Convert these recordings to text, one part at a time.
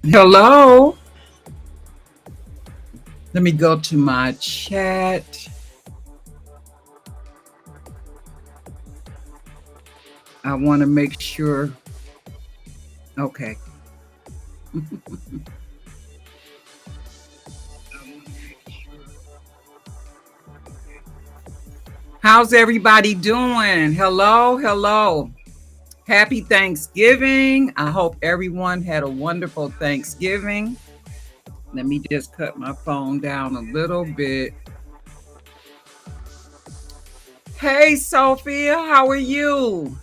Hello. Let me go to my chat. I want to make sure. Okay. How's everybody doing? Hello. Hello. Happy Thanksgiving. I hope everyone had a wonderful Thanksgiving. Let me just cut my phone down a little bit. Hey, Sophia. How are you?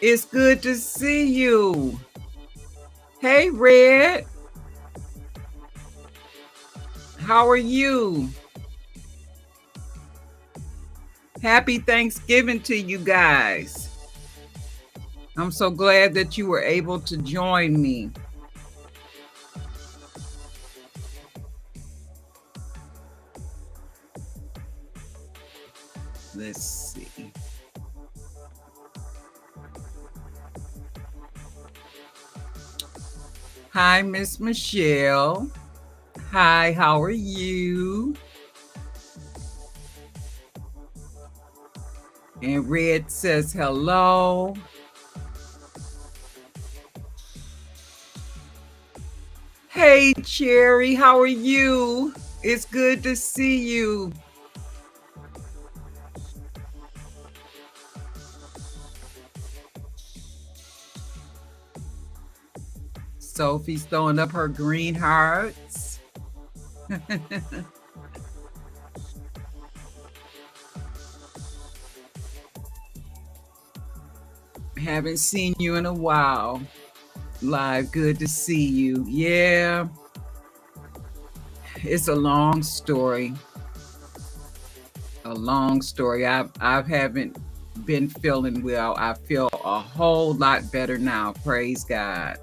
It's good to see you. Hey, Red. How are you? Happy Thanksgiving to you guys. I'm so glad that you were able to join me. Let's see. Hi, Miss Michelle. Hi, how are you? And Red says hello. Hey, Cherry, how are you? It's good to see you. Sophie's throwing up her green hearts. Haven't seen you in a while. Live, good to see you. Yeah, it's a long story. A long story. I haven't been feeling well. I feel a whole lot better now. Praise God.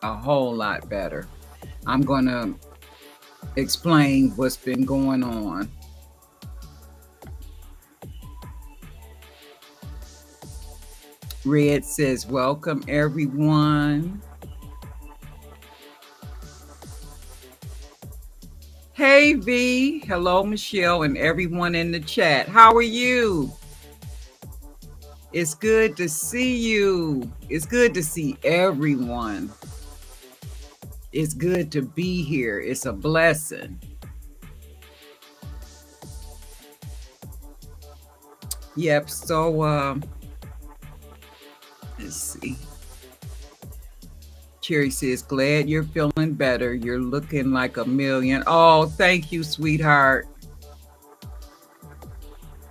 A whole lot better. I'm going to explain what's been going on. Red says, welcome everyone. Hey V, hello Michelle and everyone in the chat. How are you? It's good to see you. It's good to see everyone. It's good to be here. It's a blessing. Yep, so let's see. Cherry says, glad you're feeling better. You're looking like a million. Oh, thank you, sweetheart.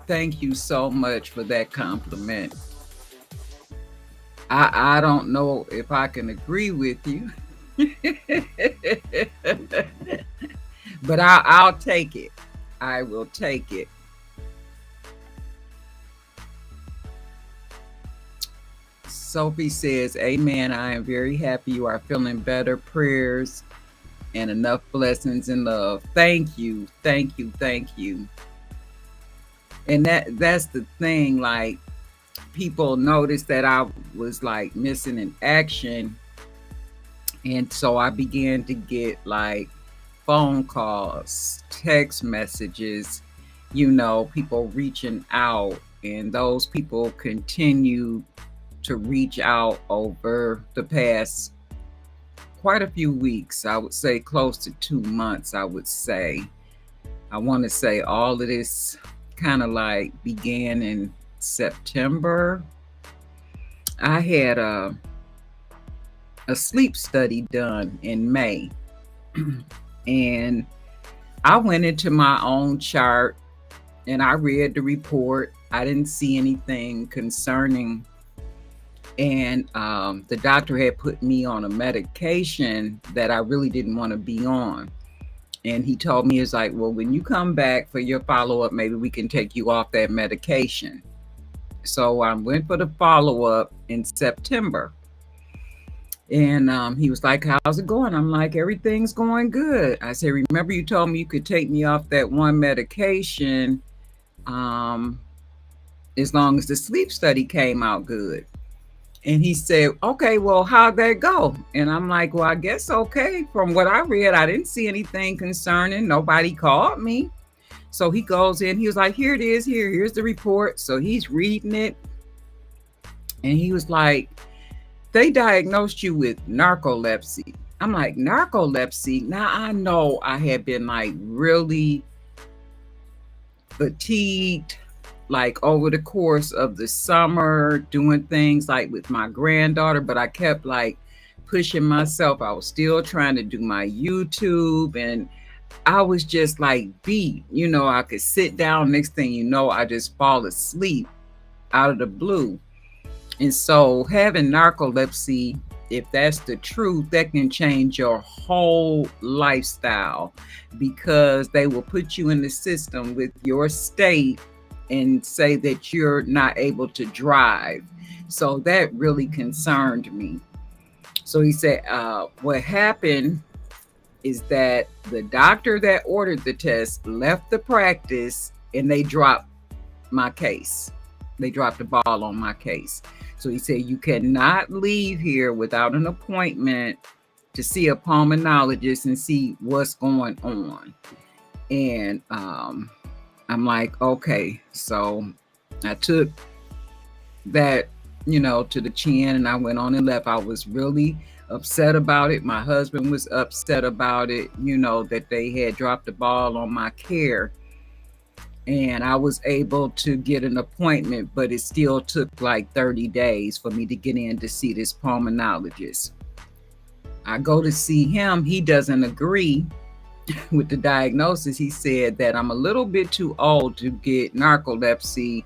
Thank you so much for that compliment. I don't know if I can agree with you. But I'll take it. I will take it. Sophie says, amen. I am very happy you are feeling better. Prayers and enough blessings and love. Thank you. Thank you. Thank you. And that's the thing, like people noticed that I was like missing in action. And so I began to get like phone calls, text messages, people reaching out, and those people continue to reach out over the past quite a few weeks. I would say close to 2 months, I would say. I want to say all of this kind of like began in September. I had a sleep study done in May. And I went into my own chart and I read the report. I didn't see anything concerning. And the doctor had put me on a medication that I really didn't want to be on. And he told me, it's like, well, when you come back for your follow-up, maybe we can take you off that medication. So I went for the follow-up in September. And he was like, how's it going? I'm like, everything's going good. I said, remember you told me you could take me off that one medication as long as the sleep study came out good. And he said, okay, well, how'd that go? And I'm like, well, I guess okay. From what I read, I didn't see anything concerning. Nobody called me. So he goes in, he was like, here it is, here's the report. So he's reading it. And he was like, they diagnosed you with narcolepsy. I'm like, narcolepsy? Now I know I had been like really fatigued, like over the course of the summer, doing things like with my granddaughter, but I kept like pushing myself. I was still trying to do my YouTube, and I was just like beat. I could sit down, next thing you know, I just fall asleep out of the blue. And so having narcolepsy, if that's the truth, that can change your whole lifestyle, because they will put you in the system with your state and say that you're not able to drive. So that really concerned me. So he said, what happened is that the doctor that ordered the test left the practice and they dropped my case. They dropped the ball on my case. So he said, you cannot leave here without an appointment to see a pulmonologist and see what's going on. And I'm like, okay. So I took that, to the chin, and I went on and left. I was really upset about it. My husband was upset about it, that they had dropped the ball on my care. And I was able to get an appointment, but it still took like 30 days for me to get in to see this pulmonologist. I go to see him. He doesn't agree with the diagnosis. He said that I'm a little bit too old to get narcolepsy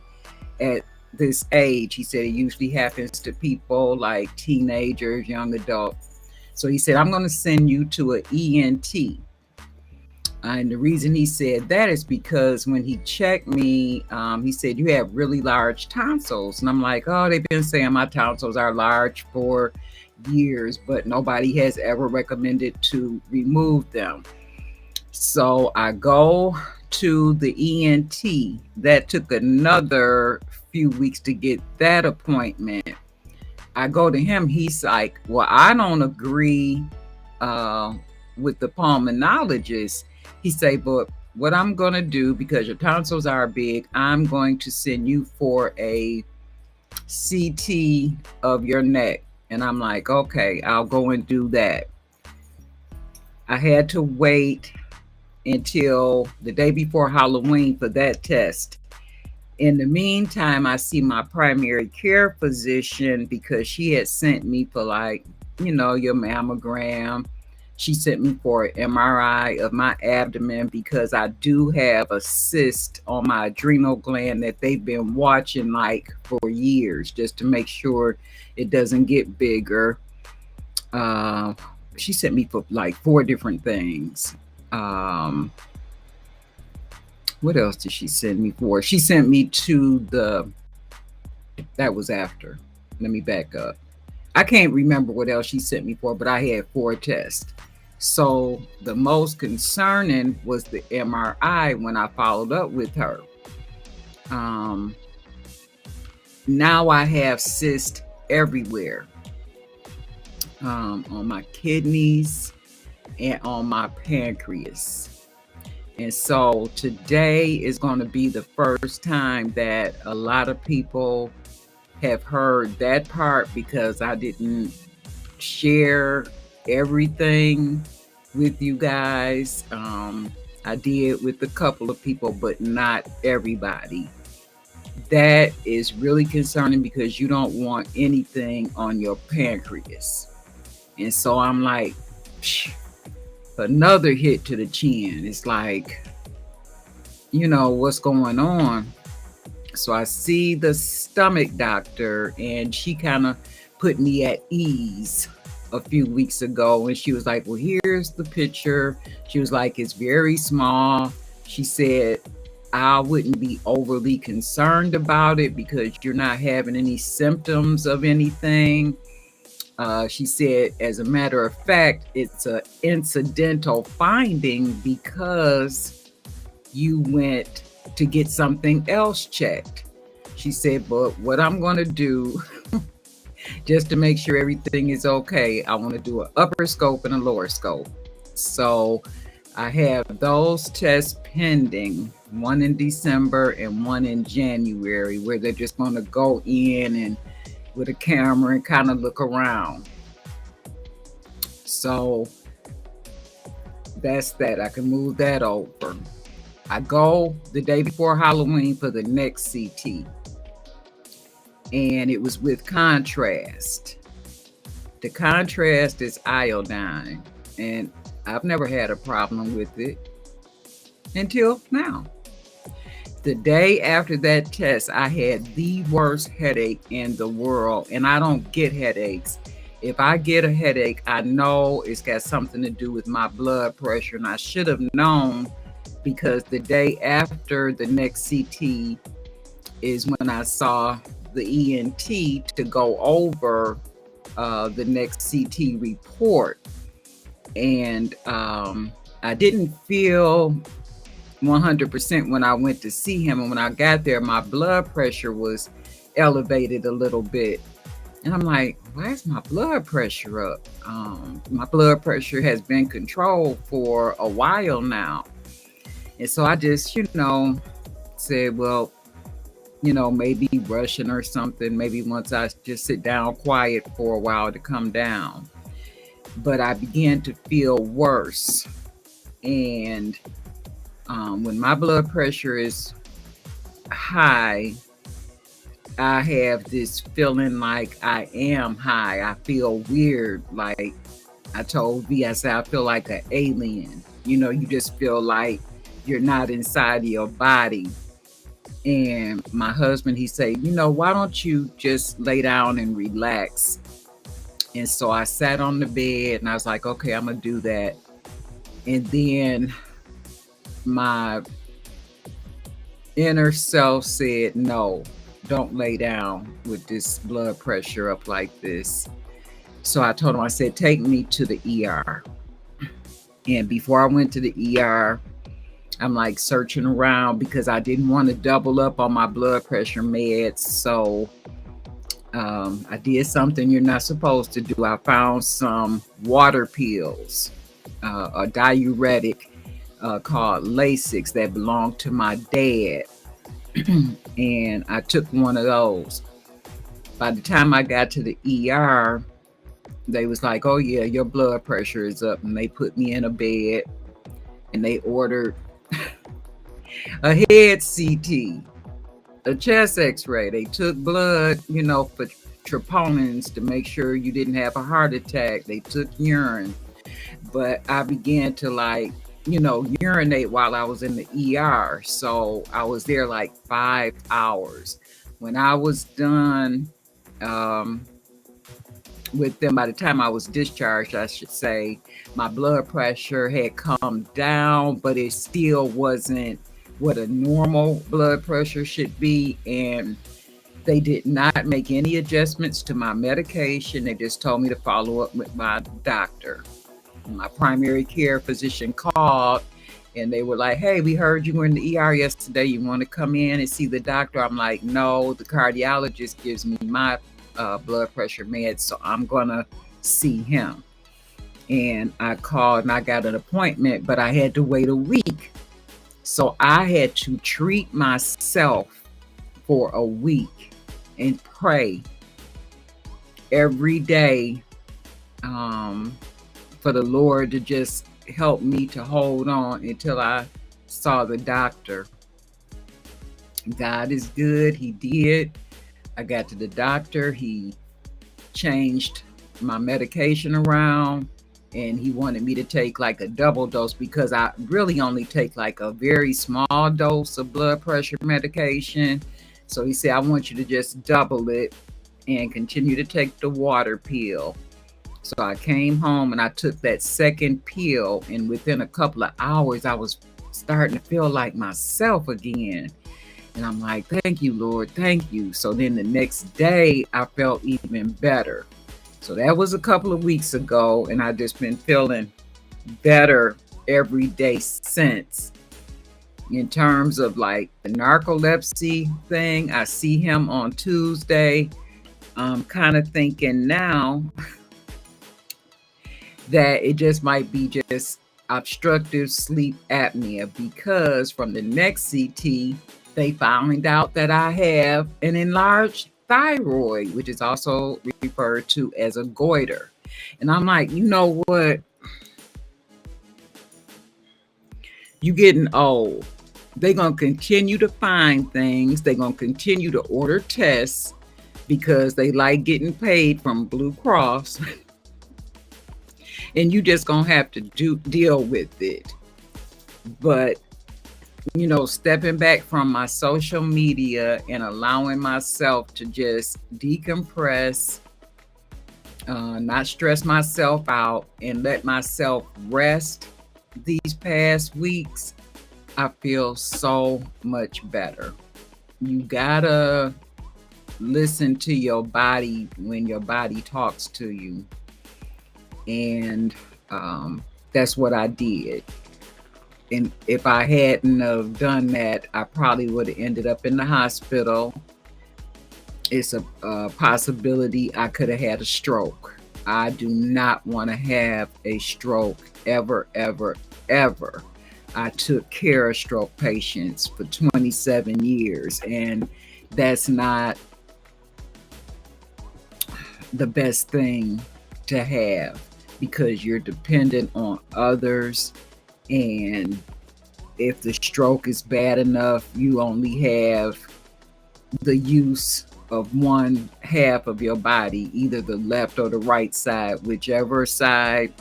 at this age. He said it usually happens to people like teenagers, young adults. So he said, I'm going to send you to an ENT. And the reason he said that is because when he checked me, he said, you have really large tonsils. And I'm like, oh, they've been saying my tonsils are large for years, but nobody has ever recommended to remove them. So I go to the ENT. That took another few weeks to get that appointment. I go to him. He's like, well, I don't agree with the pulmonologist. He say, but what I'm going to do, because your tonsils are big, I'm going to send you for a CT of your neck. And I'm like, okay, I'll go and do that. I had to wait until the day before Halloween for that test. In the meantime, I see my primary care physician, because she had sent me for like, your mammogram. She sent me for an MRI of my abdomen, because I do have a cyst on my adrenal gland that they've been watching like for years, just to make sure it doesn't get bigger. She sent me for like 4 different things. What else did she send me for? She sent me to that was after. Let me back up. I can't remember what else she sent me for, but I had 4 tests. So the most concerning was the MRI when I followed up with her. Now I have cysts everywhere, on my kidneys and on my pancreas. And so today is going to be the first time that a lot of people have heard that part, because I didn't share everything with you guys. I did with a couple of people, but not everybody. That is really concerning, because you don't want anything on your pancreas. And so I'm like, another hit to the chin. It's like, what's going on? So I see the stomach doctor, and she kind of put me at ease a few weeks ago. And she was like, well, here's the picture. She was like, it's very small. She said, I wouldn't be overly concerned about it, because you're not having any symptoms of anything. She said, as a matter of fact, it's an incidental finding, because you went to get something else checked. She said, but what I'm going to do just to make sure everything is okay. I want to do an upper scope and a lower scope. So I have those tests pending, one in December and one in January, where they're just going to go in and with a camera and kind of look around. So that's that. I can move that over. I go the day before Halloween for the next CT, and it was with contrast. The contrast is iodine, and I've never had a problem with it until now. The day after that test, I had the worst headache in the world, and I don't get headaches. If I get a headache, I know it's got something to do with my blood pressure, and I should have known because the day after the next CT is when I saw the ENT to go over the next CT report. And I didn't feel 100% when I went to see him. And when I got there, my blood pressure was elevated a little bit. And I'm like, why is my blood pressure up? My blood pressure has been controlled for a while now. And so I just, said, well, maybe rushing or something. Maybe once I just sit down quiet for a while to come down. But I began to feel worse. And when my blood pressure is high, I have this feeling like I am high. I feel weird. Like I told V, I said, I feel like an alien. You just feel like you're not inside of your body. And my husband, he said, why don't you just lay down and relax? And so I sat on the bed and I was like, okay, I'm going to do that. And then my inner self said, no, don't lay down with this blood pressure up like this. So I told him, I said, take me to the ER. And before I went to the ER, I'm like searching around because I didn't want to double up on my blood pressure meds. So I did something you're not supposed to do. I found some water pills, a diuretic called Lasix that belonged to my dad. And I took one of those. By the time I got to the ER, they was like, oh yeah, your blood pressure is up. And they put me in a bed and they ordered a head CT, a chest x-ray. They took blood, for troponins to make sure you didn't have a heart attack. They took urine. But I began to urinate while I was in the ER. So I was there like 5 hours. When I was done with them, by the time I was discharged, I should say, my blood pressure had come down, but it still wasn't what a normal blood pressure should be. And they did not make any adjustments to my medication. They just told me to follow up with my doctor. My primary care physician called and they were like, hey, we heard you were in the ER yesterday. You want to come in and see the doctor? I'm like, no, the cardiologist gives me my blood pressure meds, so I'm going to see him. And I called and I got an appointment, but I had to wait a week. So I had to treat myself for a week and pray every day for the Lord to just help me to hold on until I saw the doctor. God is good. He did. I got to the doctor. He changed my medication around and he wanted me to take like a double dose because I really only take like a very small dose of blood pressure medication. So he said, I want you to just double it and continue to take the water pill. So I came home and I took that second pill, and within a couple of hours, I was starting to feel like myself again. And I'm like, thank you, Lord, thank you. So then the next day, I felt even better. So that was a couple of weeks ago, and I've just been feeling better every day since. In terms of like the narcolepsy thing, I see him on Tuesday. I'm kind of thinking now that it just might be just obstructive sleep apnea, because from the next CT, they found out that I have an enlarged thyroid, which is also referred to as a goiter. And I'm like, you know what? You getting old. They're going to continue to find things. They're going to continue to order tests because they like getting paid from Blue Cross. And you just going to have to deal with it. But, stepping back from my social media and allowing myself to just decompress, not stress myself out, and let myself rest these past weeks, I feel so much better. You gotta listen to your body when your body talks to you. And that's what I did. And if I hadn't have done that, I probably would have ended up in the hospital. It's a possibility I could have had a stroke. I do not want to have a stroke ever, ever, ever. I took care of stroke patients for 27 years, and that's not the best thing to have, because you're dependent on others. And if the stroke is bad enough, you only have the use of one half of your body, either the left or the right side. Whichever side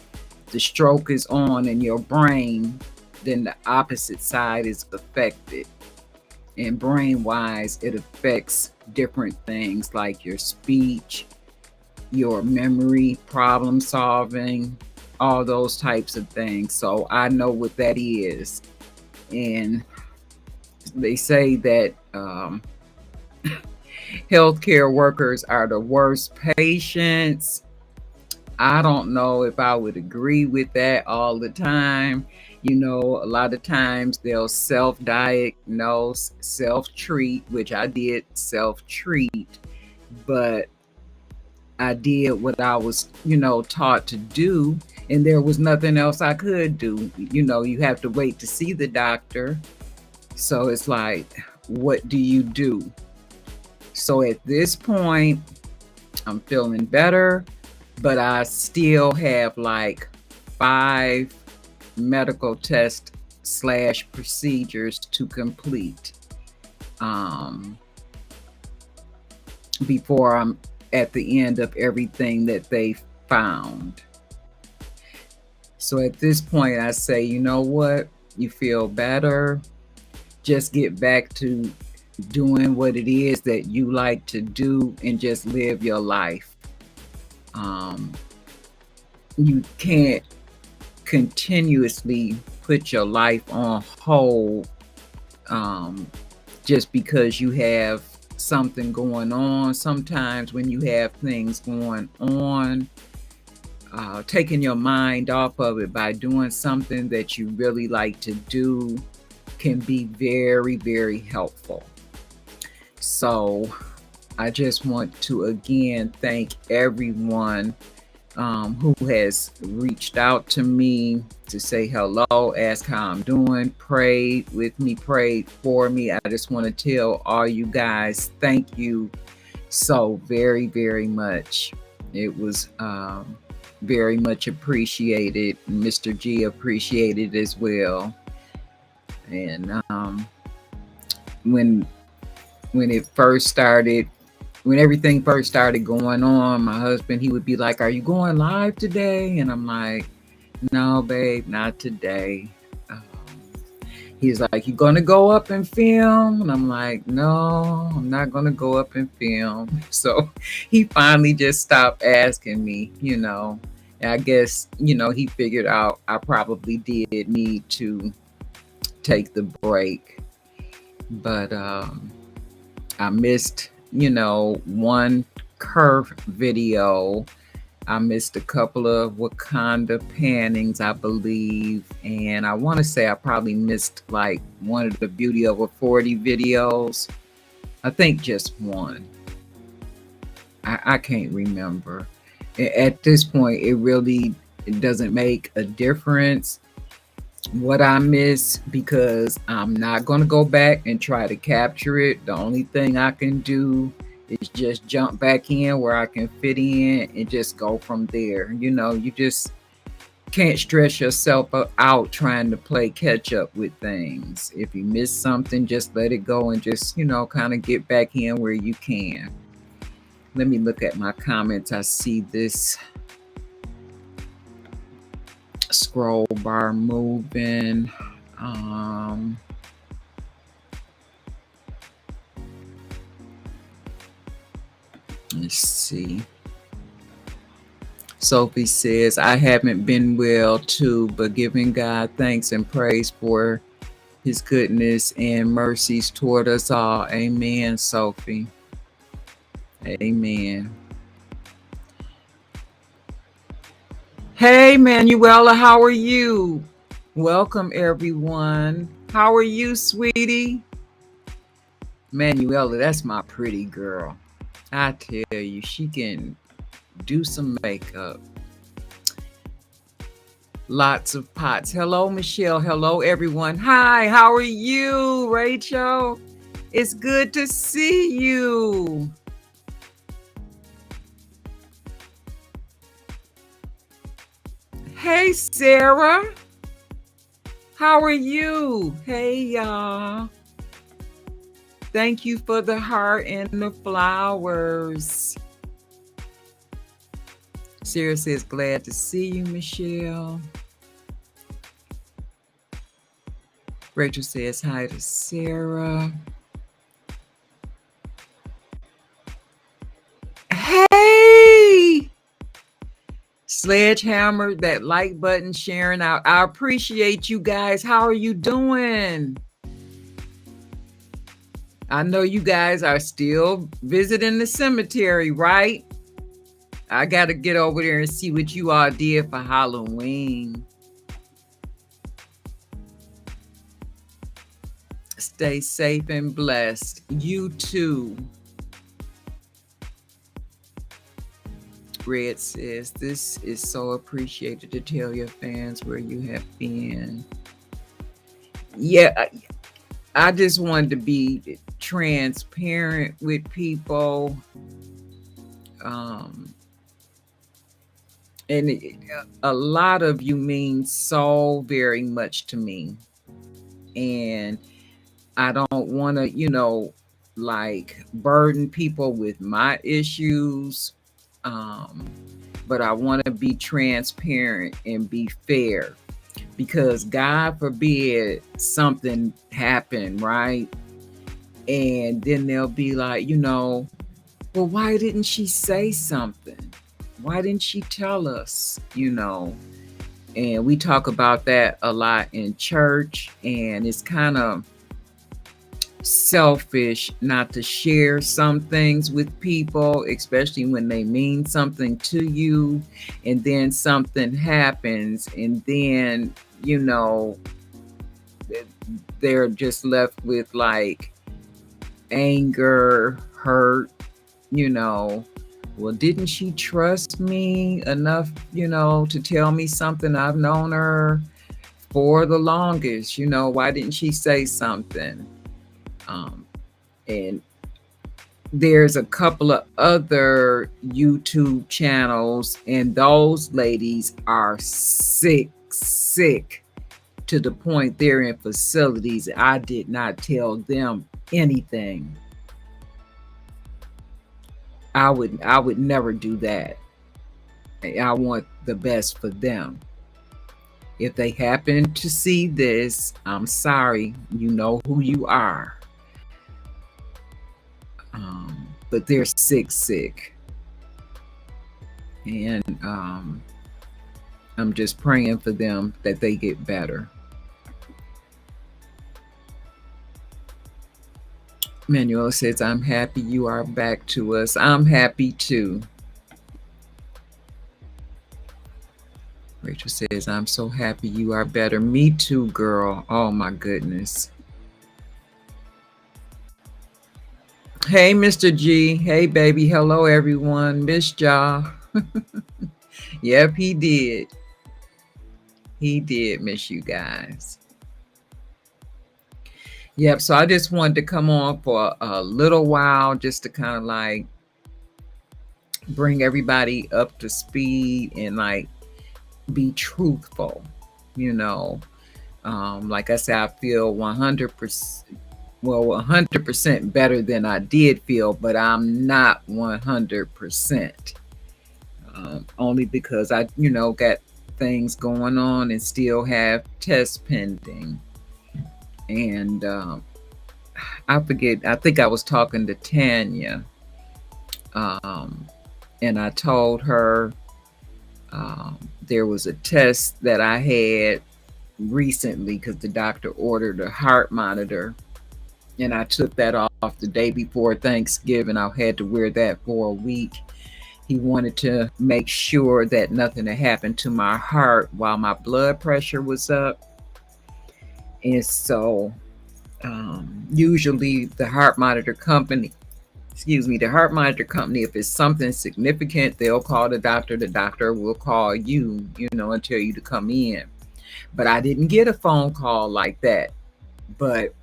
the stroke is on in your brain, then the opposite side is affected. And brain wise, it affects different things like your speech, your memory, problem solving, all those types of things. So I know what that is. And they say that healthcare workers are the worst patients. I don't know if I would agree with that all the time. A lot of times they'll self-diagnose, self-treat, which I did self-treat, but I did what I was, taught to do, and there was nothing else I could do. You have to wait to see the doctor. So it's like, what do you do? So at this point, I'm feeling better, but I still have like 5 medical tests / procedures to complete before I'm at the end of everything that they found. So at this point, I say, you know what? You feel better. Just get back to doing what it is that you like to do and just live your life. You can't continuously put your life on hold just because you have something going on. Sometimes when you have things going on, taking your mind off of it by doing something that you really like to do can be very, very helpful. So I just want to again thank everyone who has reached out to me to say hello, ask how I'm doing, prayed with me, prayed for me. I just want to tell all you guys, thank you so very, very much. It was very much appreciated. Mr. G appreciated as well. And when it first started, when everything first started going on, my husband, he would be like, "Are you going live today?" And I'm like, "No, babe, not today." He's like, "You gonna go up and film?" And I'm like, "No, I'm not gonna go up and film." So he finally just stopped asking me, And I guess, he figured out I probably did need to take the break. But I missed, one curve video. I missed a couple of Wakanda pannings, I believe. And I want to say I probably missed like one of the Beauty Over 40 videos. I think just one. I can't remember. At this point, it doesn't make a difference what I miss because I'm not going to go back and try to capture it. The only thing I can do is just jump back in where I can fit in and just go from there. You just can't stress yourself out trying to play catch up with things. If you miss something, just let it go and just, kind of get back in where you can. Let me look at my comments. I see this scroll bar moving. Let's see. Sophie says, I haven't been well too, but giving God thanks and praise for his goodness and mercies toward us all. Amen, Sophie. Amen. Hey, Manuela, how are you? Welcome, everyone. How are you, sweetie? Manuela, that's my pretty girl. I tell you, she can do some makeup. Lots of pots. Hello, Michelle. Hello, everyone. Hi, how are you, Rachel? It's good to see you. Hey, Sarah. How are you? Hey, y'all. Thank you for the heart and the flowers. Sarah says, glad to see you, Michelle. Rachel says, hi to Sarah. Hey! Sledgehammer, that like button, sharing out. I appreciate you guys. How are you doing? I know you guys are still visiting the cemetery, right? I got to get over there and see what you all did for Halloween. Stay safe and blessed. You too. Red says, this is so appreciated to tell your fans where you have been. Yeah, I just wanted to be transparent with people. And a lot of you mean so very much to me. And I don't want to, like burden people with my issues. But I want to be transparent and be fair, because God forbid something happen, right? And then they'll be like, well, why didn't she say something? Why didn't she tell us, And we talk about that a lot in church, and it's kind of selfish not to share some things with people, especially when they mean something to you, and then something happens, and then they're just left with like anger, hurt, well, didn't she trust me enough, to tell me something? I've known her for the longest, why didn't she say something? And there's a couple of other YouTube channels, and those ladies are sick to the point they're in facilities. I did not tell them anything. I would never do that. I want the best for them. If they happen to see this, I'm sorry, you know who you are. But they're sick. And I'm just praying for them that they get better. Manuel says, I'm happy you are back to us. I'm happy too. Rachel says, I'm so happy you are better. Me too, girl. Oh my goodness. Hey, Mr. G. Hey, baby. Hello, everyone. Missed y'all. Yep, he did. He did miss you guys. Yep. So I just wanted to come on for a little while just to kind of like bring everybody up to speed and like be truthful. You know, like I said, I feel 100%, well, 100% better than I did feel, but I'm not 100%. Only because I, got things going on and still have tests pending. And I forget, I think I was talking to Tanya, um, and I told her there was a test that I had recently because the doctor ordered a heart monitor, and I took that off the day before Thanksgiving. I had to wear that for a week. He wanted to make sure that nothing had happened to my heart while my blood pressure was up. And so usually the heart monitor company, the heart monitor company, if it's something significant, they'll call the doctor. The doctor will call you, and tell you to come in. But I didn't get a phone call like that. But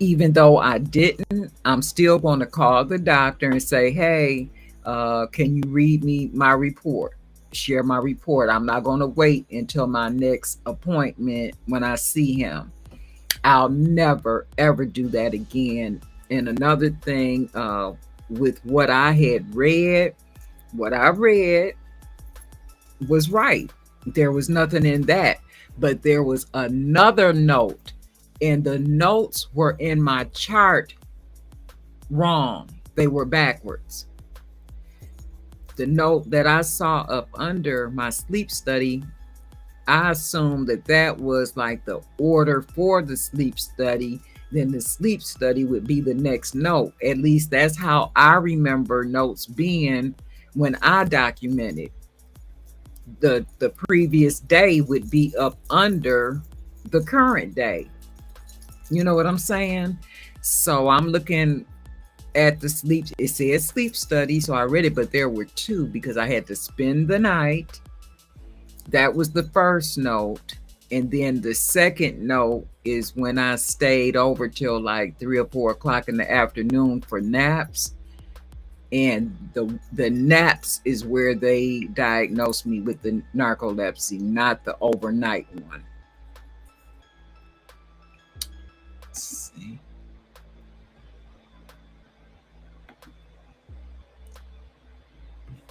even though I didn't, I'm still going to call the doctor and say, hey, can you read me my report? Share my report. I'm not going to wait until my next appointment when I see him. I'll never, ever do that again. And another thing, with what I had read, what I read was right. There was nothing in that. But there was another note, and the notes were in my chart wrong. They were backwards. The note that I saw up under my sleep study, I assumed that that was like the order for the sleep study. Then the sleep study would be the next note. At least that's how I remember notes being when I documented. The previous day would be up under the current day. You know what I'm saying? So I'm looking at the sleep. It says sleep study, so I read it, but there were two because I had to spend the night. That was the first note. And then the second note is when I stayed over till like 3 or 4 o'clock in the afternoon for naps. And the naps is where they diagnosed me with the narcolepsy, not the overnight one. Let's see.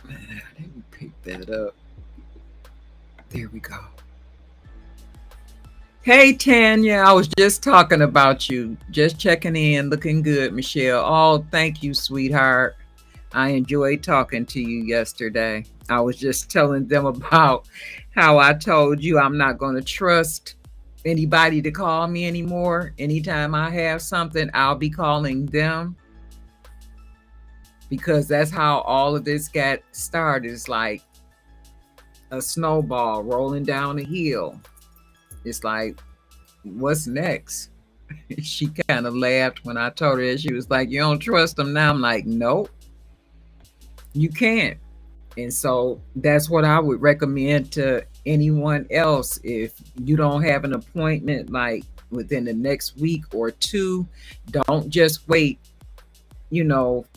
Man, I didn't pick that up. There we go. Hey, Tanya, I was just talking about you. Just checking in, looking good, Michelle. Oh, thank you, sweetheart. I enjoyed talking to you yesterday. I was just telling them about how I told you I'm not going to trust anybody to call me anymore. Anytime I have something, I'll be calling them, because that's how all of this got started. It's like a snowball rolling down a hill. It's like, what's next? She kind of laughed when I told her that. She was like, you don't trust them now? I'm like, nope, you can't. And so that's what I would recommend to anyone else. If you don't have an appointment like within the next week or two, don't just wait,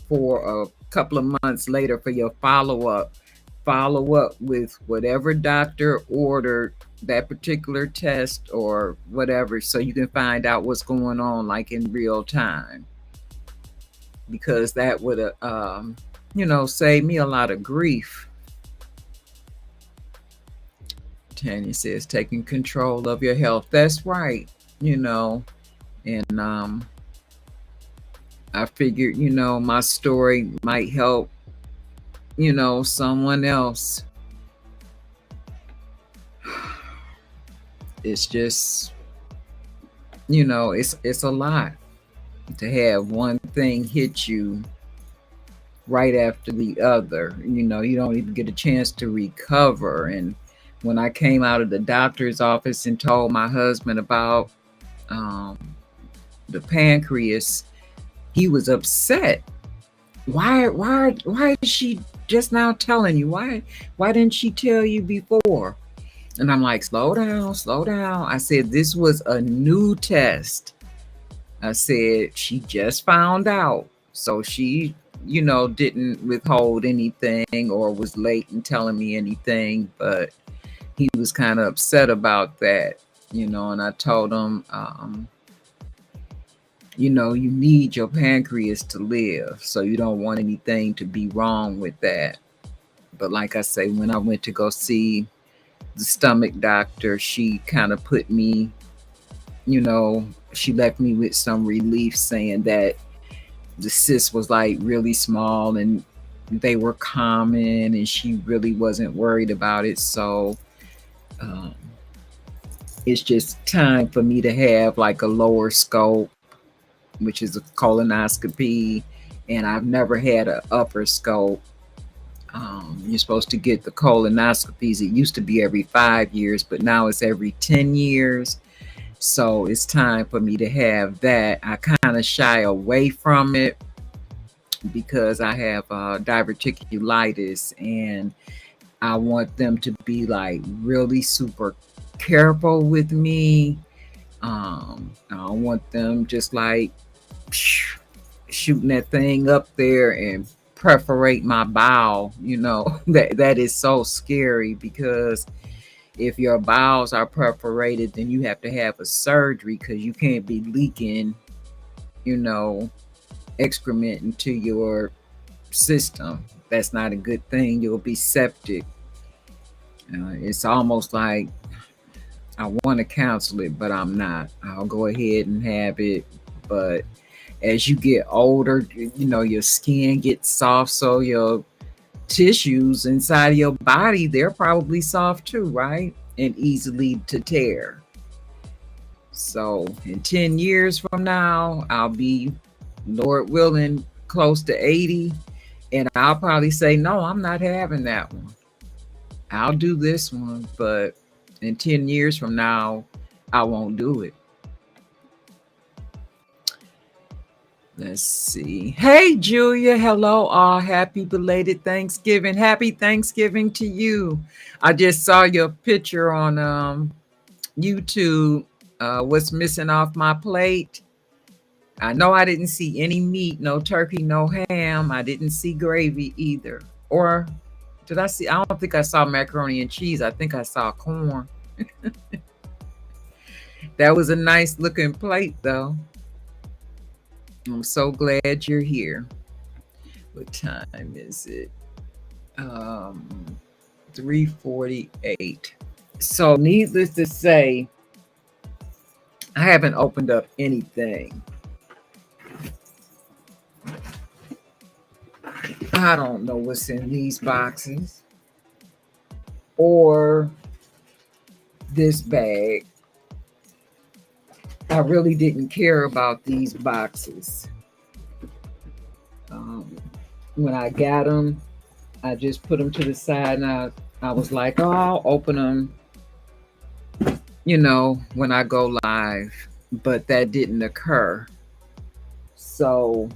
for a couple of months later for your follow up. Follow up with whatever doctor ordered that particular test or whatever, so you can find out what's going on like in real time, because that would save me a lot of grief. Tanya says taking control of your health. That's right. And I figured, my story might help, someone else. It's just, it's a lot to have one thing hit you right after the other. You don't even get a chance to recover. And when I came out of the doctor's office and told my husband about the pancreas, he was upset. Why is she just now telling you? Why didn't she tell you before? And I'm like, slow down, slow down. I said, this was a new test. I said, she just found out. So she, didn't withhold anything or was late in telling me anything, but he was kind of upset about that, and I told him, you need your pancreas to live. So you don't want anything to be wrong with that. But like I say, when I went to go see the stomach doctor, she kind of put me, she left me with some relief, saying that the cyst was like really small and they were common and she really wasn't worried about it. So um, it's just time for me to have like a lower scope, which is a colonoscopy, and I've never had an upper scope. You're supposed to get the colonoscopies. It used to be every 5 years, but now it's every 10 years. So it's time for me to have that. I kind of shy away from it because I have diverticulitis, and I want them to be like really super careful with me. I don't want them just like shooting that thing up there and perforate my bowel. That is so scary, because if your bowels are perforated, then you have to have a surgery, because you can't be leaking, excrement into your system. That's not a good thing. You'll be septic. It's almost like I want to cancel it, but I'm not. I'll go ahead and have it. But as you get older, your skin gets soft, so your tissues inside of your body, they're probably soft too, right? And easily to tear. So in 10 years from now, I'll be, Lord willing, close to 80. And I'll probably say, no, I'm not having that one. I'll do this one. But in 10 years from now, I won't do it. Let's see. Hey, Julia. Hello, all. Happy belated Thanksgiving. Happy Thanksgiving to you. I just saw your picture on YouTube. What's missing off my plate? I know I didn't see any meat, no turkey, no ham. I didn't see gravy either. Or did I see? I don't think I saw macaroni and cheese. I think I saw corn. That was a nice looking plate, though. I'm so glad you're here. What time is it? 3:48. So needless to say, I haven't opened up anything. I don't know what's in these boxes or this bag. I really didn't care about these boxes. When I got them, I just put them to the side, and I was like, oh, I'll open them, when I go live. But that didn't occur. So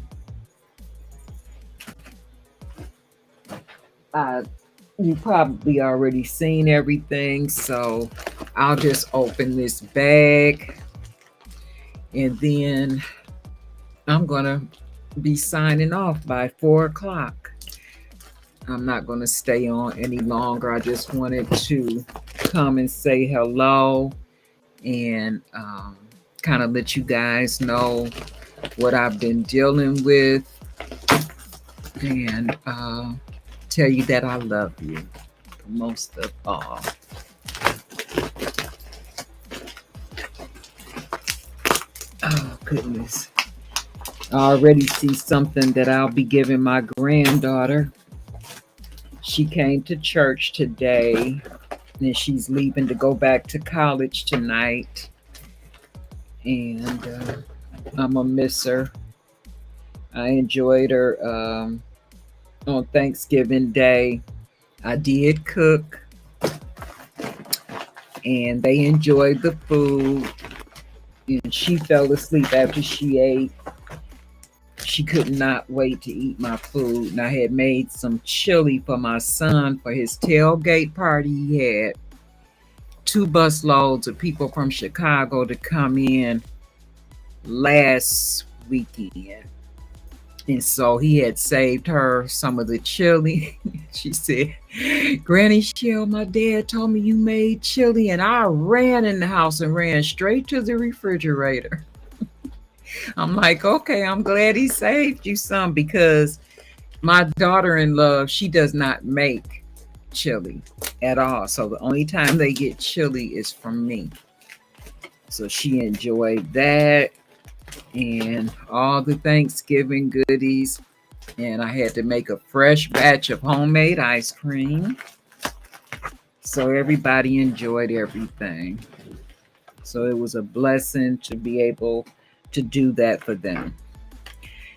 you probably already seen everything. So I'll just open this bag, and then I'm going to be signing off by 4 o'clock. I'm not going to stay on any longer. I just wanted to come and say hello and kind of let you guys know what I've been dealing with, and tell you that I love you most of all. Oh, goodness. I already see something that I'll be giving my granddaughter. She came to church today, and she's leaving to go back to college tonight. And I'm going to miss her. I enjoyed her on Thanksgiving Day. I did cook, and they enjoyed the food. And she fell asleep after she ate. she could not wait to eat my food. And I had made some chili for my son for his tailgate party. He had 2 busloads of people from Chicago to come in last weekend. And so he had saved her some of the chili. She said, Granny Shell, my dad told me you made chili. And I ran in the house and ran straight to the refrigerator. I'm like, okay, I'm glad he saved you some, because my daughter-in-law, she does not make chili at all. So the only time they get chili is from me. So she enjoyed that and all the Thanksgiving goodies. And I had to make a fresh batch of homemade ice cream. So everybody enjoyed everything. So it was a blessing to be able to do that for them.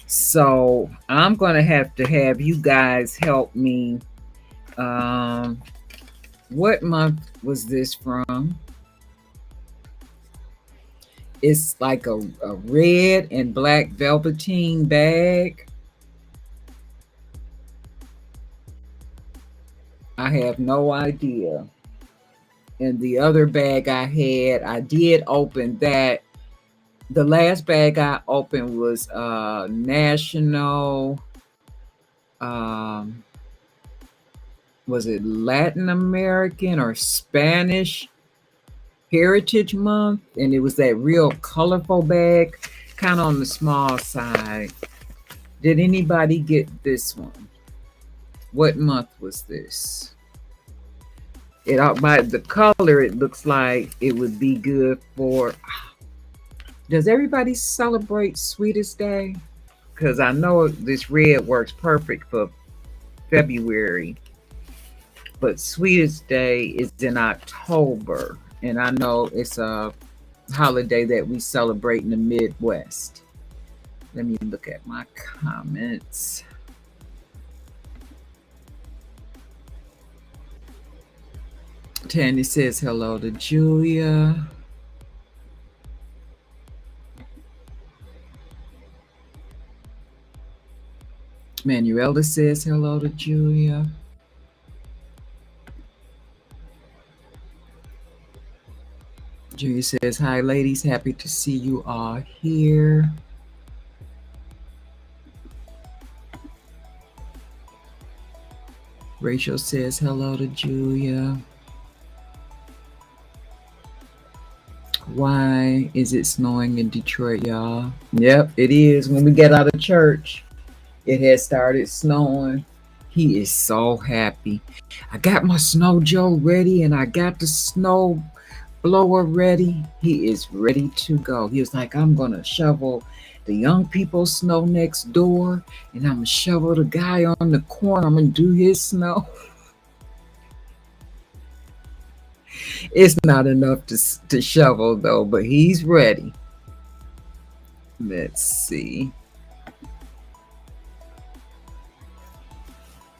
So I'm going to have you guys help me. What month was this from? It's like a red and black velveteen bag. I have no idea. And the other bag I did open that. The last bag I opened was National, was it Latin American or Spanish Heritage Month? And it was that real colorful bag, kind of on the small side. Did anybody get this one? What month was this? By the color, it looks like it would be good for. Does everybody celebrate Sweetest Day? Because I know this red works perfect for February. But Sweetest Day is in October. And I know it's a holiday that we celebrate in the Midwest. Let me look at my comments. Tanya says hello to Julia. Manuela says hello to Julia. Julia says, hi, ladies. Happy to see you all here. Rachel says hello to Julia. Why is it snowing in Detroit, y'all? Yep, it is. When we get out of church, it has started snowing. He is so happy. I got my snow Joe ready and I got the snow blower ready. He is ready to go. He was like, I'm going to shovel the young people's snow next door, and I'm going to shovel the guy on the corner. I'm going to do his snow. It's not enough to shovel, though, but he's ready. Let's see.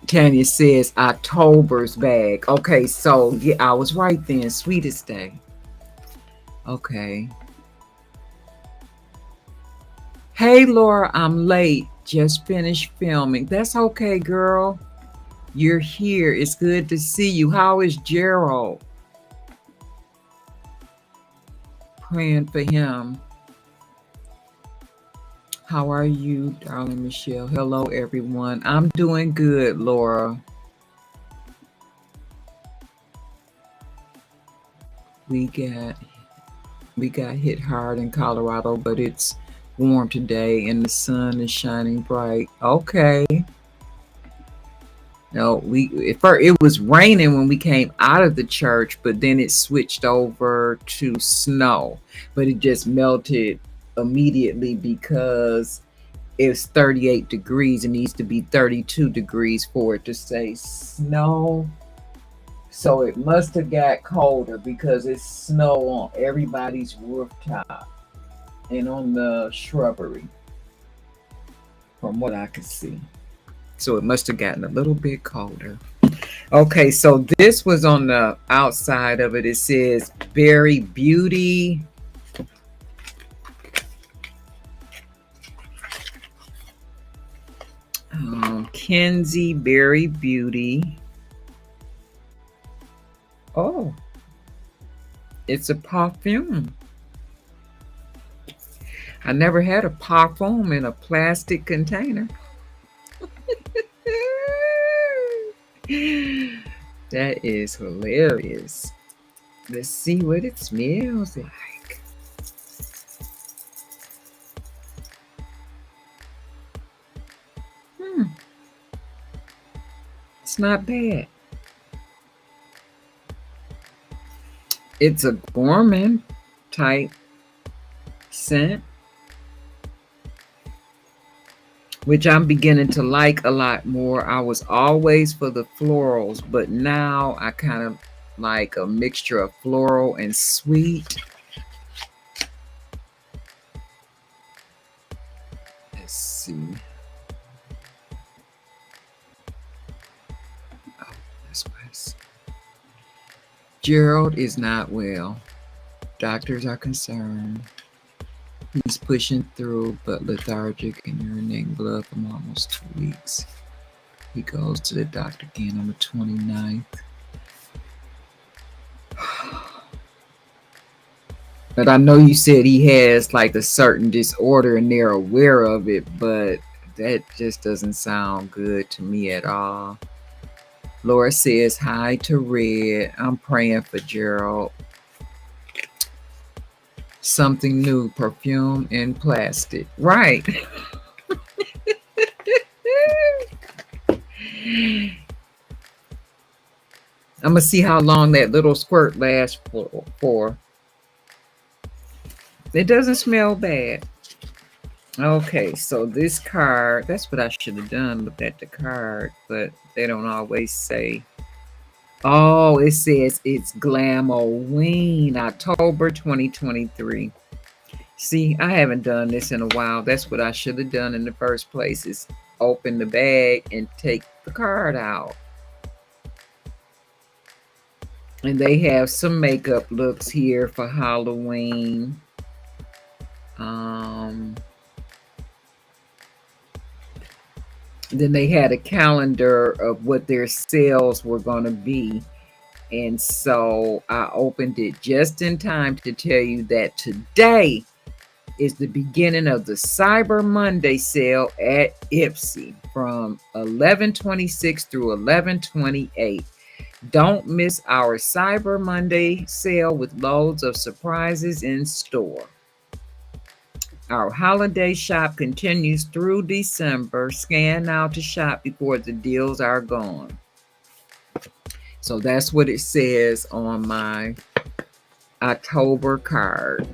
Tanya says October's bag. Okay, so yeah, I was right then. Sweetest Day. Okay. Hey, Laura, I'm late. Just finished filming. That's okay, girl. You're here. It's good to see you. How is Gerald? Praying for him. How are you, darling Michelle? Hello, everyone. I'm doing good, Laura. We got hit hard in Colorado, but it's warm today and the sun is shining bright. Okay. No, it was raining when we came out of the church, but then it switched over to snow. But it just melted immediately because it's 38 degrees. It needs to be 32 degrees for it to say snow. So it must have got colder because it's snow on everybody's rooftop and on the shrubbery, from what I could see. So it must have gotten a little bit colder. Okay, so this was on the outside of it. It says Berry Beauty. Kenzie Berry Beauty. Oh, it's a perfume. I never had a perfume in a plastic container. That is hilarious. Let's see what it smells like. It's not bad. It's a gourmand type scent, which I'm beginning to like a lot more. I was always for the florals, but now I kind of like a mixture of floral and sweet. Let's see. Oh, this was. Gerald is not well. Doctors are concerned. He's pushing through, but lethargic and urinating blood for almost 2 weeks. He goes to the doctor again on the 29th. But I know you said he has like a certain disorder and they're aware of it, but that just doesn't sound good to me at all. Laura says hi to Red. I'm praying for Gerald. Something new, perfume in plastic. Right. I'm going to see how long that little squirt lasts for. It doesn't smell bad. Okay, so this card, that's what I should have done, looked at the card, but they don't always say. Oh, it says it's Glamoween, October 2023. See, I haven't done this in a while. That's what I should have done in the first place, is open the bag and take the card out. And they have some makeup looks here for Halloween. Then they had a calendar of what their sales were going to be. And so I opened it just in time to tell you that today is the beginning of the Cyber Monday sale at Ipsy from 11/26 through 11/28. Don't miss our Cyber Monday sale with loads of surprises in store. Our holiday shop continues through December. Scan now to shop before the deals are gone. So that's what it says on my October card.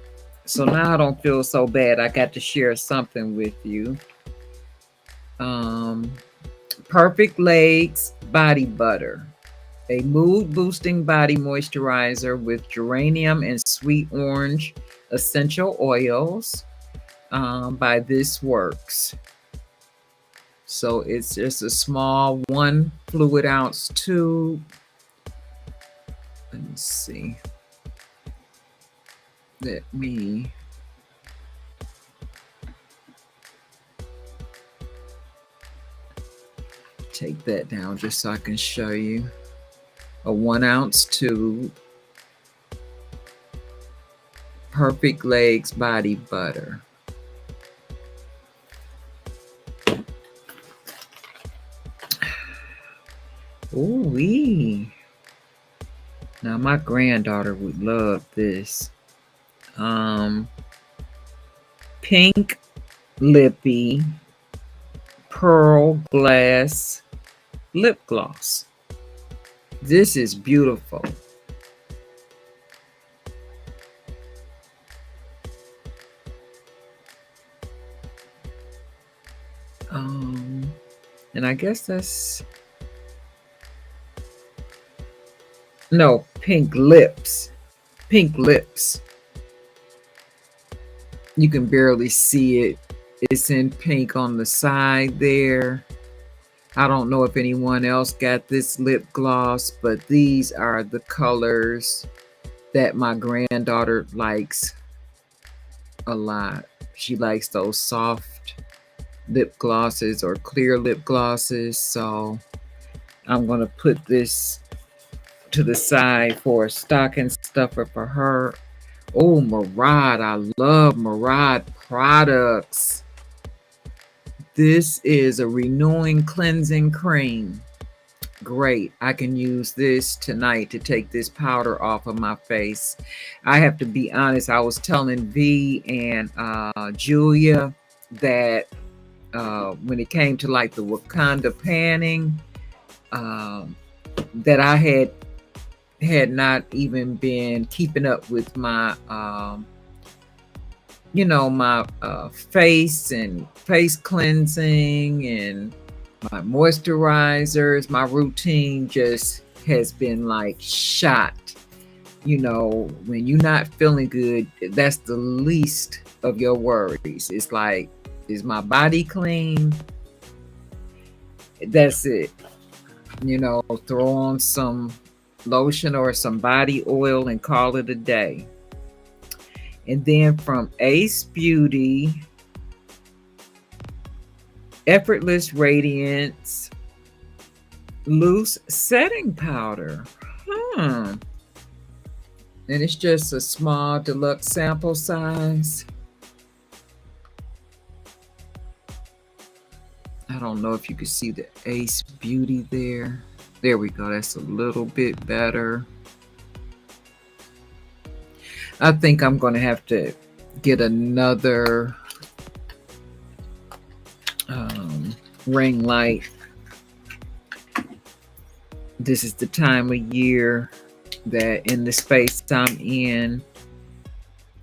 So now I don't feel so bad. I got to share something with you. Perfect Legs Body Butter. A mood-boosting body moisturizer with geranium and sweet orange essential oils by This Works. So it's just a small 1 fluid ounce tube. Let me see. Let me take that down just so I can show you. A 1 ounce tube. Perfect Legs Body Butter. Ooh-wee. Now my granddaughter would love this. Pink Lippy Pearl Glass Lip Gloss. This is beautiful. And I guess that's no, Pink Lips. Pink Lips. You can barely see it. It's in pink on the side there. I don't know if anyone else got this lip gloss, but these are the colors that my granddaughter likes a lot. She likes those soft lip glosses or clear lip glosses. So I'm going to put this to the side for a stocking stuffer for her. Oh, Murad. I love Murad products. This is a renewing cleansing cream. Great. I can use this tonight to take this powder off of my face. I have to be honest. I was telling V and Julia that when it came to like the Wakanda panning, that I had not even been keeping up with my my face and face cleansing and my moisturizers. My routine just has been like shot. When you're not feeling good, that's the least of your worries. It's like, is my body clean? That's it. Throw on some lotion or some body oil and call it a day. And then from Ace Beauty, Effortless Radiance Loose Setting Powder. And it's just a small deluxe sample size. I don't know if you can see the Ace Beauty there. There we go. That's a little bit better. I think I'm going to have to get another ring light. This is the time of year that in the space I'm in,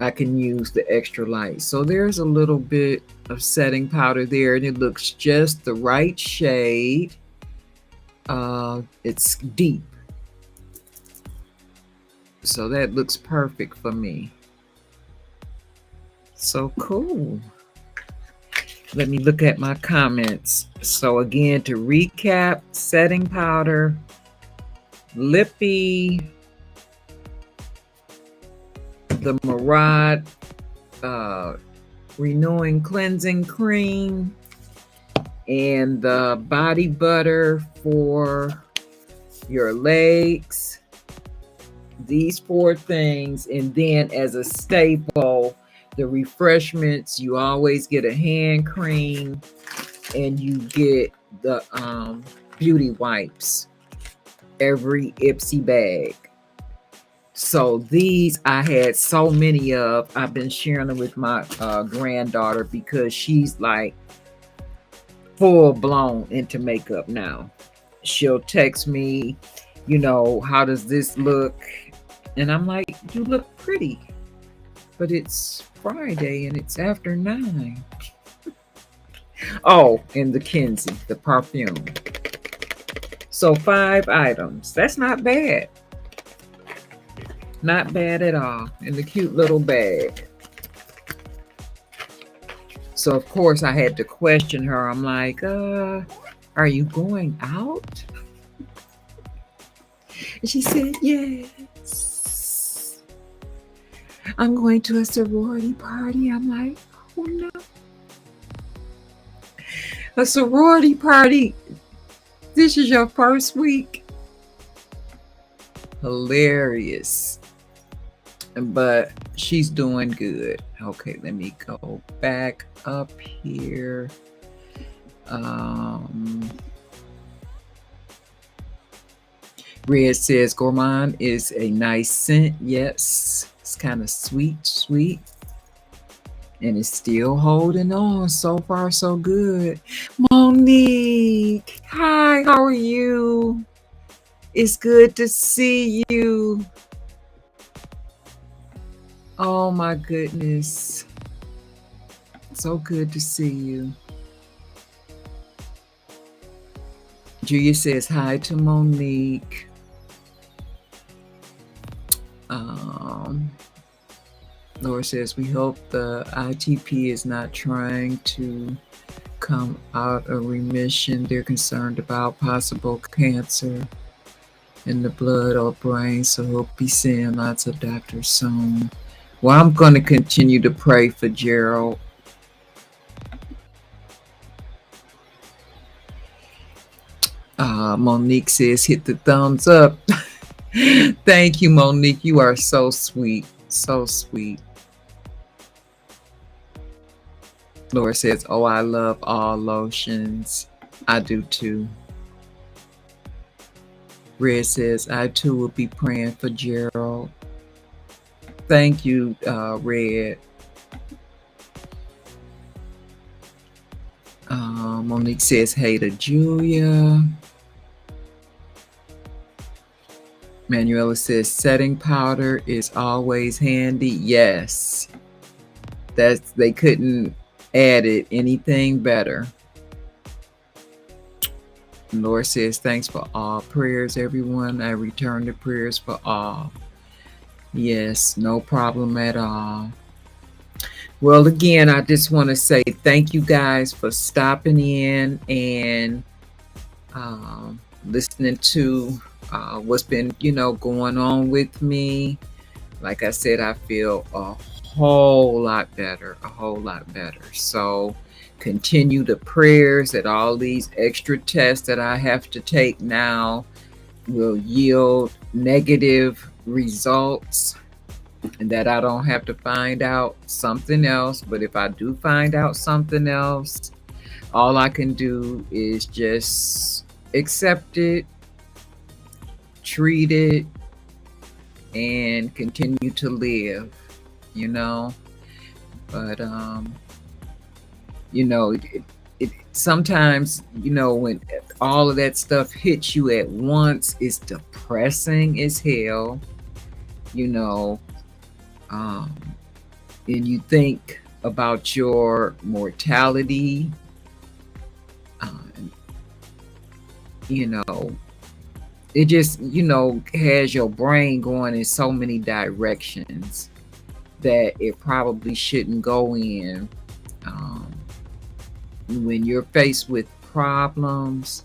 I can use the extra light. So there's a little bit of setting powder there, and it looks just the right shade. It's deep. So that looks perfect for me. So cool. Let me look at my comments. So again, to recap, setting powder, Lippy, the Murad renewing cleansing cream, and the body butter for your legs. These 4 things. And then as a staple, the refreshments, you always get a hand cream and you get the beauty wipes, every Ipsy bag. So these I had so many of. I've been sharing them with my granddaughter because she's like full blown into makeup now. She'll text me, how does this look? And I'm like, you look pretty, but it's Friday and it's after 9. Oh, and the Kenzie, the perfume. So 5 items. That's not bad. Not bad at all. In the cute little bag. So of course I had to question her. I'm like, are you going out? And she said, yes. I'm going to a sorority party. I'm like, oh no. A sorority party. This is your first week. Hilarious. But she's doing good. Okay, let me go back up here. Red says gourmand is a nice scent. Yes, it's kind of sweet. And it's still holding on. So far, so good. Monique, hi, how are you? It's good to see you. Oh my goodness. So good to see you. Julia says hi to Monique. Laura says, we hope the ITP is not trying to come out of remission. They're concerned about possible cancer in the blood or brain, so we'll be seeing lots of doctors soon. Well, I'm going to continue to pray for Gerald. Monique says, hit the thumbs up. Thank you, Monique. You are so sweet. So sweet. Laura says, oh, I love all lotions. I do too. Red says, I too will be praying for Gerald. Thank you, Red. Monique says, hey to Julia. Manuela says, setting powder is always handy. Yes. They couldn't add it anything better. Laura says, thanks for all prayers, everyone. I return the prayers for all. Yes, no problem at all. Well, again, I just want to say thank you guys for stopping in and listening to what's been, going on with me. Like I said, I feel a whole lot better, So continue the prayers that all these extra tests that I have to take now will yield negative results, and that I don't have to find out something else. But if I do find out something else, all I can do is just accept it, treat it, and continue to live, But sometimes, when all of that stuff hits you at once, it's depressing as hell, and you think about your mortality, it just, has your brain going in so many directions that it probably shouldn't go in. When you're faced with problems,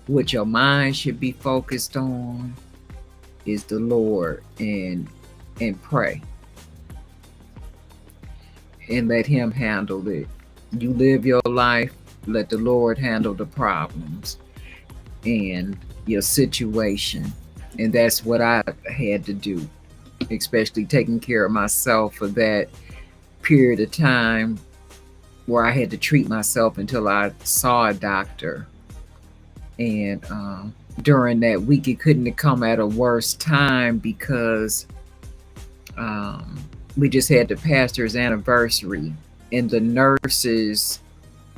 what your mind should be focused on is the Lord, and pray and let him handle it. You live your life, let the Lord handle the problems and your situation. And that's what I had to do, especially taking care of myself for that period of time where I had to treat myself until I saw a doctor. And during that week, it couldn't have come at a worse time because we just had the pastor's anniversary, and the nurses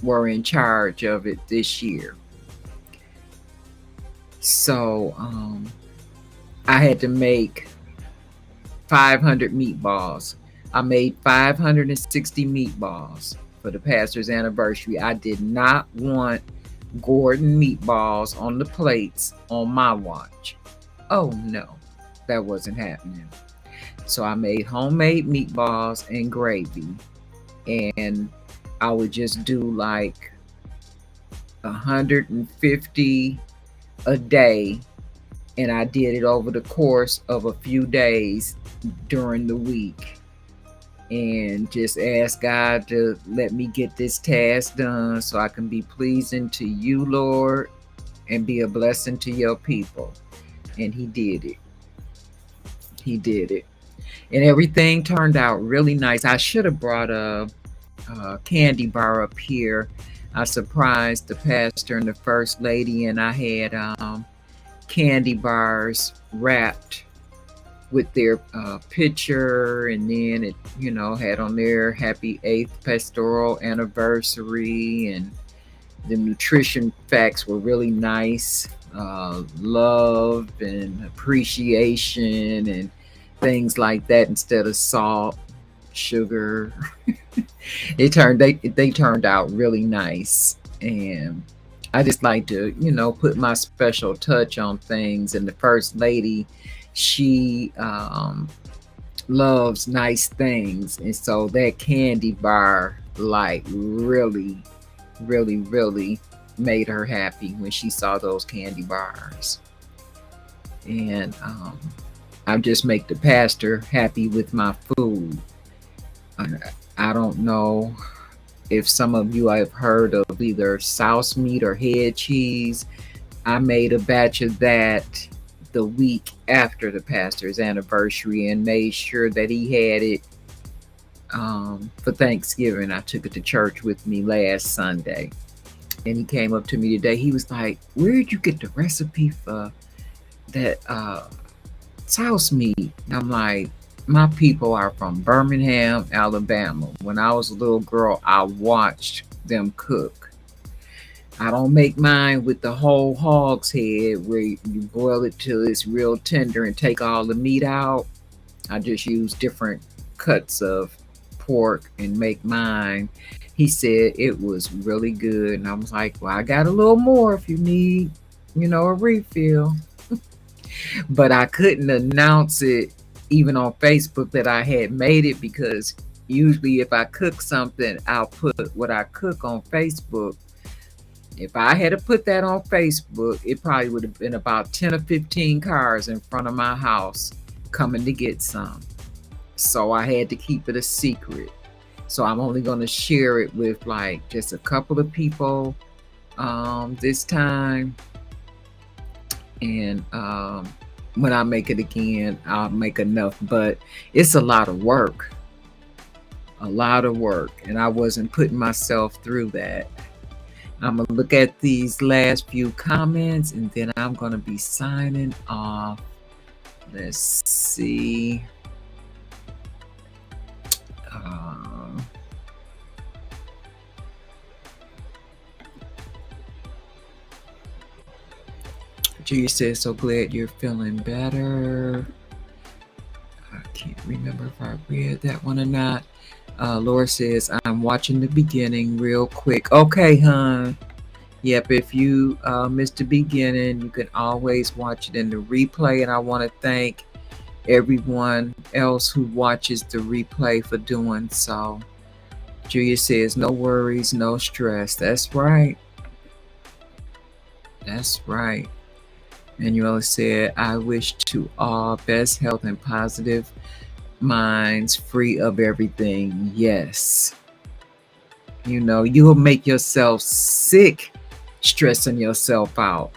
were in charge of it this year. So I had to make 500 meatballs. I made 560 meatballs for the pastor's anniversary. I did not want Gordon meatballs on the plates on my watch. Oh no, that wasn't happening. So I made homemade meatballs and gravy, and I would just do like 150 a day, and I did it over the course of a few days during the week, and just ask God to let me get this task done so I can be pleasing to you, Lord, and be a blessing to your people. And he did it. He did it. And everything turned out really nice. I should have brought a candy bar up here. I surprised the pastor and the first lady, and I had candy bars wrapped with their picture, and then it, had on there happy 8th pastoral anniversary, and the nutrition facts were really nice. Love and appreciation and things like that, instead of salt, sugar. they turned out really nice, and I just like to put my special touch on things. And the first lady, she loves nice things, and so that candy bar really made her happy when she saw those candy bars. And I just make the pastor happy with my food. I don't know If some of you have heard of either South meat or head cheese, I made a batch of that the week after the pastor's anniversary and made sure that he had it for Thanksgiving. I took it to church with me last Sunday. And he came up to me today. He was like, "Where did you get the recipe for that South meat?" And I'm like, "My people are from Birmingham, Alabama. When I was a little girl, I watched them cook. I don't make mine with the whole hog's head where you boil it till it's real tender and take all the meat out. I just use different cuts of pork and make mine." He said it was really good. And I was like, "Well, I got a little more if you need, a refill." But I couldn't announce it even on Facebook that I had made it, because usually if I cook something, I'll put what I cook on Facebook. If I had to put that on Facebook, it probably would have been about 10 or 15 cars in front of my house coming to get some. So I had to keep it a secret. So I'm only going to share it with like just a couple of people this time. And when I make it again, I'll make enough. But it's a lot of work. A lot of work. And I wasn't putting myself through that. I'm going to look at these last few comments and then I'm going to be signing off. Let's see. Julia says, "So glad you're feeling better." I can't remember if I read that one or not. Laura says, "I'm watching the beginning real quick." Okay, hon. Yep, if you missed the beginning, you can always watch it in the replay. And I want to thank everyone else who watches the replay for doing so. Julia says, "No worries, no stress." That's right. That's right. Manuela said, "I wish to all best health and positive minds, free of everything." Yes. You'll make yourself sick stressing yourself out.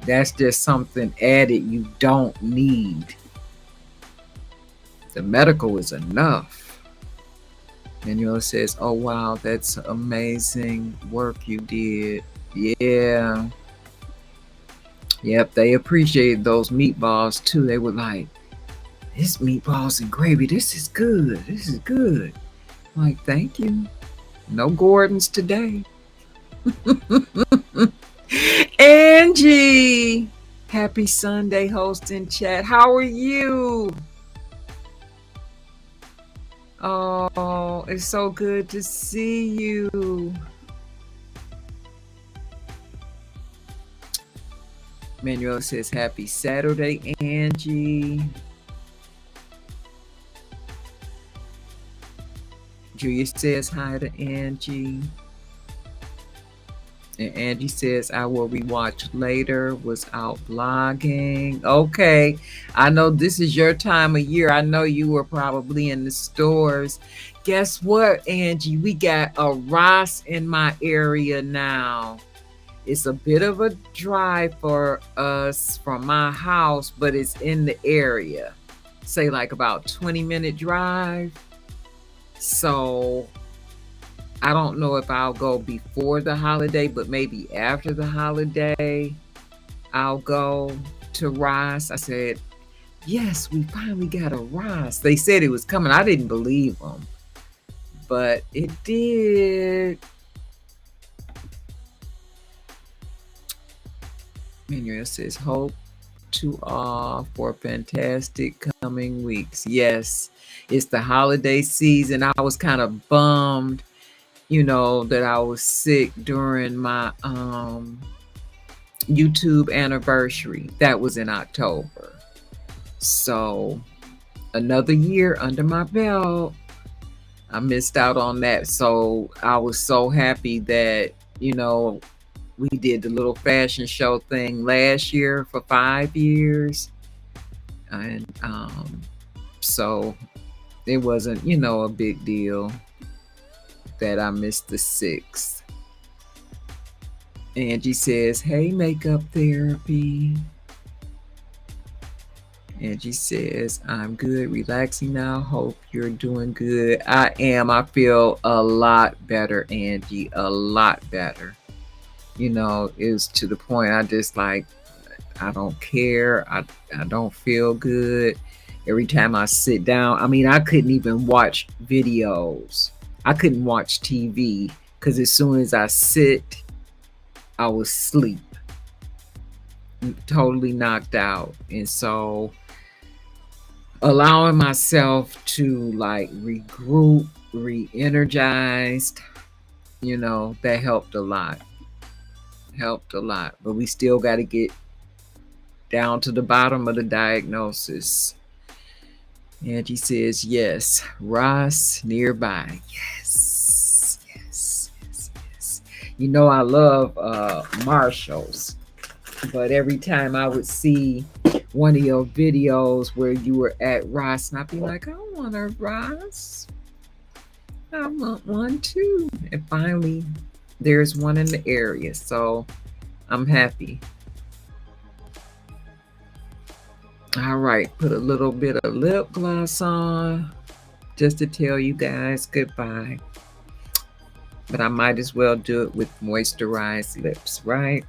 That's just something added you don't need. The medical is enough. Manuela says, "Oh, wow, that's amazing work you did." Yeah. Yep, they appreciated those meatballs too. They were like, "This meatballs and gravy, this is good. This is good." I'm like, "Thank you. No Gordons today." Angie, happy Sunday hosting chat. How are you? Oh, it's so good to see you. Manuel says, "Happy Saturday, Angie." Julia says hi to Angie. And Angie says, "I will rewatch later, was out blogging." Okay. I know this is your time of year. I know you were probably in the stores. Guess what, Angie? We got a Ross in my area now. It's a bit of a drive for us from my house, but it's in the area. Say like about 20-minute drive. So I don't know if I'll go before the holiday, but maybe after the holiday, I'll go to Ross. I said, "Yes, we finally got a Ross." They said it was coming. I didn't believe them, but it did. Manuel says, "Hope to all for fantastic coming weeks." Yes, it's the holiday season. I was kind of bummed, that I was sick during my YouTube anniversary. That was in October. So another year under my belt. I missed out on that. So I was so happy that, we did the little fashion show thing last year for 5 years. And so it wasn't, a big deal. that I missed the 6th. Angie says, hey, makeup therapy. Angie says, I'm good, relaxing now. Hope you're doing good. I am. I feel a lot better, Angie. A lot better. You know, it's to the point I just like, I don't care. I don't feel good. Every time I sit down, I mean, I couldn't even watch videos. I couldn't watch TV because as soon as I sit, I was asleep, totally knocked out. And so allowing myself to like regroup, re-energized, you know, that helped a lot. Helped a lot. But we still got to get down to the bottom of the diagnosis. Angie says, yes, Ross nearby. Yes, yes, yes, yes. You know, I love Marshalls, but every time I would see one of your videos where you were at Ross, and I'd be like, I want a Ross. I want one too. And finally, there's one in the area, so I'm happy. All right, put a little bit of lip gloss on just to tell you guys goodbye. But I might as well do it with moisturized lips, right?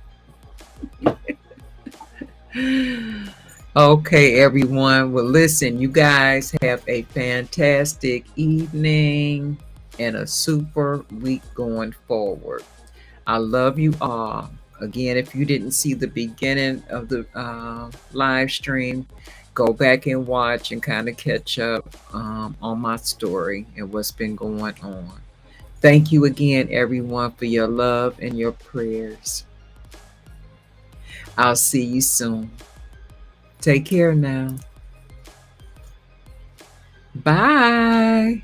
Okay, everyone. Well, listen, you guys have a fantastic evening and a super week going forward. I love you all. Again, if you didn't see the beginning of the live stream, go back and watch and kind of catch up on my story and what's been going on. Thank you again, everyone, for your love and your prayers. I'll see you soon. Take care now. Bye.